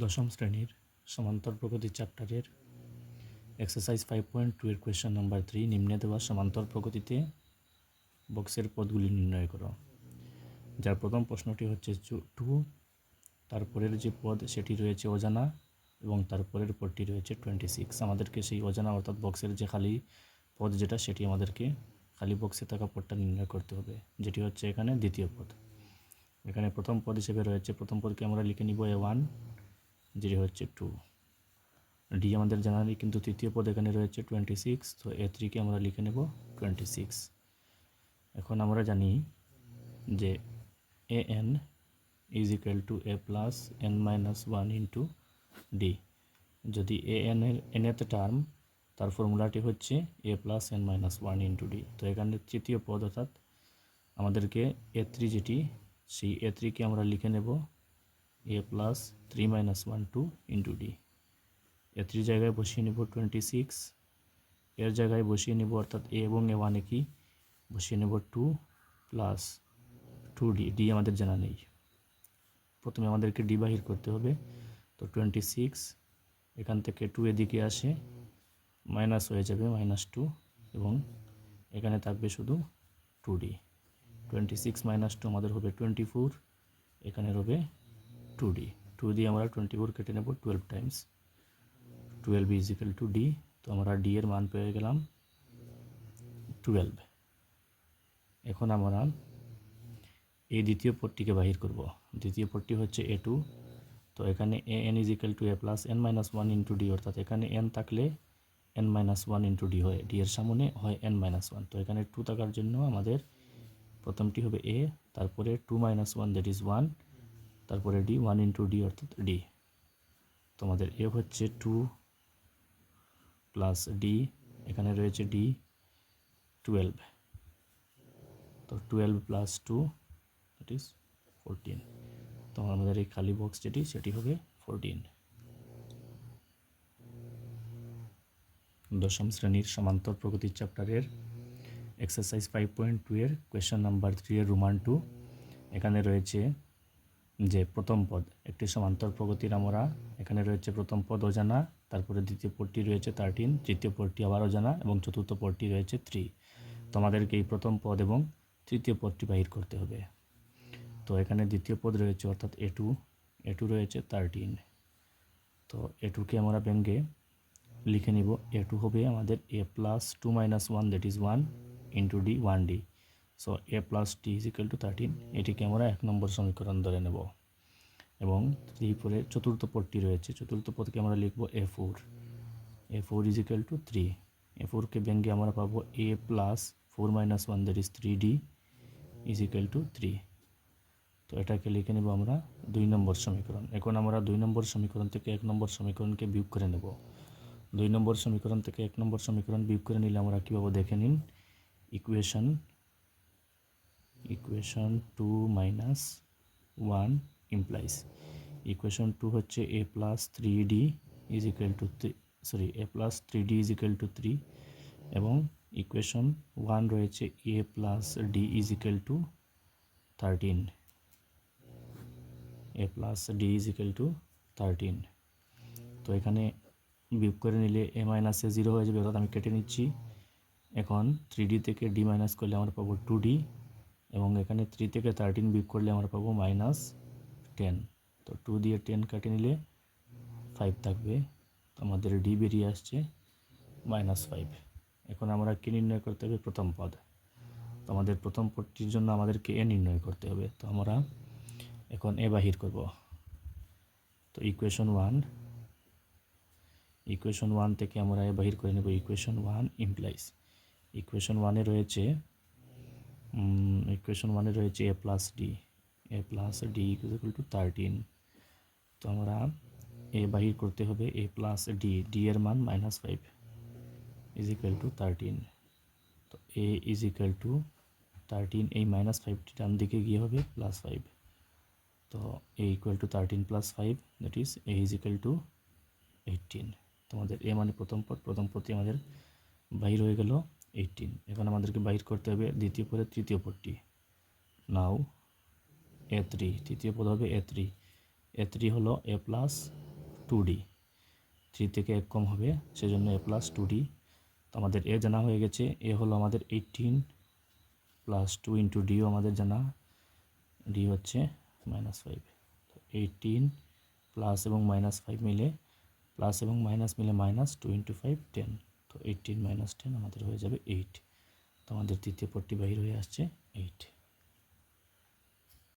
দশম শ্রেণীর সমান্তর প্রগতি চ্যাপ্টারের এক্সারসাইজ 5.2 এর কোয়েশ্চেন নাম্বার 3 নিম্নে দেওয়া সমান্তর প্রগতিতে বক্সের পদগুলি নির্ণয় করো। যার প্রথম প্রশ্নটি হচ্ছে 2, তারপরের যে পদ সেটি রয়েছে অজানা এবং তারপরের পদটি রয়েছে 26। আমাদেরকে সেই অজানা অর্থাৎ বক্সের যে খালি পদ যেটা সেটি আমাদেরকে খালি বক্সে থাকা পদটা নির্ণয় করতে হবে, যেটি হচ্ছে এখানে দ্বিতীয় পদ। এখানে প্রথম পদ হিসেবে রয়েছে, প্রথম পদকে আমরা লিখে নিব a1, যেটি হচ্ছে 2। ডি আমাদের জানা নেই, কিন্তু তৃতীয় পদ এখানে রয়েছে 26, তো a3কে আমরা লিখে নেব 26। এখন আমরা জানি যে an is equal to a plus n minus 1 into D. যদি nth টার্ম, তার ফর্মুলাটি হচ্ছে a plus n minus 1 into D. তো এখানে তৃতীয় পদ অর্থাৎ আমাদেরকে a3 যেটি, সেই a3কে আমরা লিখে নেব a plus 3 minus 1 2 into D. এ3 জায়গায় বসিয়ে নেব 26, এর জায়গায় বসিয়ে নেব অর্থাৎ এ এবং a1 একই, বসিয়ে নেব 2 প্লাস 2d। ডি আমাদের জানা নেই, প্রথমে আমাদেরকে ডি বাহির করতে হবে। তো 26 এখান থেকে 2 এদিকে আসে, মাইনাস হয়ে যাবে -2, এবং এখানে থাকবে শুধু 2d। 26 - 2 আমাদের হবে 24, এখানে হবে 2d। 2 দিয়ে আমরা 24 কেটে নেব 12 Times, 12 is equal to D. তো আমরা ডি এর মান পেয়ে গেলাম 12। এখন আমরা এই দ্বিতীয় পদটিকে বাহির করব। দ্বিতীয় পদটি হচ্ছে a2। তো এখানে an is equal to a plus n minus 1 into D, অর্থাৎ এখানে n থাকলে n মাইনাস 1 ইন্টু ডি হয়, ডি এর সামনে হয় n মাইনাস 1। তো এখানে 2 থাকার জন্য আমাদের প্রথমটি হবে a, তারপরে 2 মাইনাস 1 দ্যাট ইজ 1, তারপরে ডি 1 ইন্টু ডি অর্থাৎ ডি। তো আমাদের a হচ্ছে 2 প্লাস ডি, এখানে রয়েছে ডি 12। তো 12 প্লাস 2 দ্যাট ইজ 14। তো আমাদের এই খালি বক্স যেটি সেটি হবে 14। দশম শ্রেণীর সমান্তর প্রগতি চ্যাপ্টারের এক্সারসাইজ 5.2 এর কোয়েশ্চেন নাম্বার 3 এর রোমান 2। এখানে রয়েছে যে প্রথম পদ একটি সমান্তর প্রগতির, আমরা এখানে রয়েছে প্রথম পদ অজানা, তারপরে দ্বিতীয় পদটি রয়েছে 13, তৃতীয় পদটি আবার অজানা এবং চতুর্থ পদটি রয়েছে 3। তো আমাদেরকে এই প্রথম পদ এবং তৃতীয় পদটি বাহির করতে হবে। তো এখানে দ্বিতীয় পদ রয়েছে অর্থাৎ a2 রয়েছে 13। তো a2কে আমরা ব্যঙ্গে লিখে নিব, a2 হবে আমাদের a plus 2 minus 1 that is 1 into D 1d। So a plus D is equal to 13, এটিকে আমরা 1 নম্বর সমীকরণ ধরে নেব। এবং এরপরে চতুর্থ পদটি রয়েছে, চতুর্থ পদকে আমরা লিখব a4 ইজ ইকুয়াল টু 3। a4কে ব্যঙ্গে আমরা পাবো a plus 4 minus 1 that is 3d is equal to 3। তো এটাকে লিখে নেব আমরা 2 নম্বর সমীকরণ। এখন আমরা 2 নম্বর সমীকরণ থেকে 1 নম্বর সমীকরণকে বিয়োগ করে নেব। 2 নম্বর সমীকরণ থেকে 1 নম্বর সমীকরণ বিয়োগ করে নিলে আমরা কীভাবে দেখে নিন, ইকুয়েশন 2 মাইনাস 1 ইমপ্লাইজ ইকুয়েশন 2 হচ্ছে a plus 3d is equal to a plus 3d is equal to 3, এবং ইকুয়েশন 1 রয়েছে a plus d is equal to 13, a plus D is equal to 13। তো এখানে বিয়োগ করে নিলে a মাইনাস a 0 হয়ে যাবে, অর্থাৎ আমি কেটে নিচ্ছি। এখন 3d থেকে d মাইনাস করলে আমরা পাবো 2d, এবং এখানে 3 থেকে 13 বিয়োগ করলে আমরা পাবো -10। তো 2 দিয়ে 10 কেটে নিলে 5 থাকবে, তো আমাদের d বেরিয়ে আসছে -5। এখন আমরা কি নির্ণয় করতে হবে, প্রথম পদ। তো আমাদের প্রথম পদটির জন্য আমাদেরকে a নির্ণয় করতে হবে। তো আমরা এখন এ বাহির করব। তো ইকুয়েশন 1 থেকে আমরা এ বাহির করে নেব। ইকুয়েশন 1 ইমপ্লাইজ ইকুয়েশন 1 এ রয়েছে a plus D equal to 13। তো আমরা এ বাহির করতে হবে a প্লাস ডি এর মান -5 ইজ ইকুয়াল টু 13। তো a ইজ ইকুয়াল টু 13, এই -5টি ডান দিকে গিয়ে হবে +5। তো a equal to 13 plus 5 that is a is equal to 18। তোমাদের a মানে প্রথম পদটি আমাদের বাহির হয়ে গেল 18। এখন আমাদেরকে বাহির করতে হবে দ্বিতীয় পদের তৃতীয় পদটি। নাও a3, তৃতীয় পদ হবে a3। A3 হলো a প্লাস 2d, 3 থেকে 1 কম হবে, সেজন্য a প্লাস 2d। তো আমাদের a জানা হয়ে গেছে, a হলো আমাদের 18 প্লাস 2 ইন্টু ডিও আমাদের জানা, ডি হচ্ছে -5। তো 18 প্লাস এবং -5 মিলে, প্লাস এবং মাইনাস মিলে -2 ইন্টু 5 10। তো 18 - 10 আমাদের হয়ে যাবে 8। তো আমাদের তৃতীয় পদটি বাহির হয়ে আসছে 8।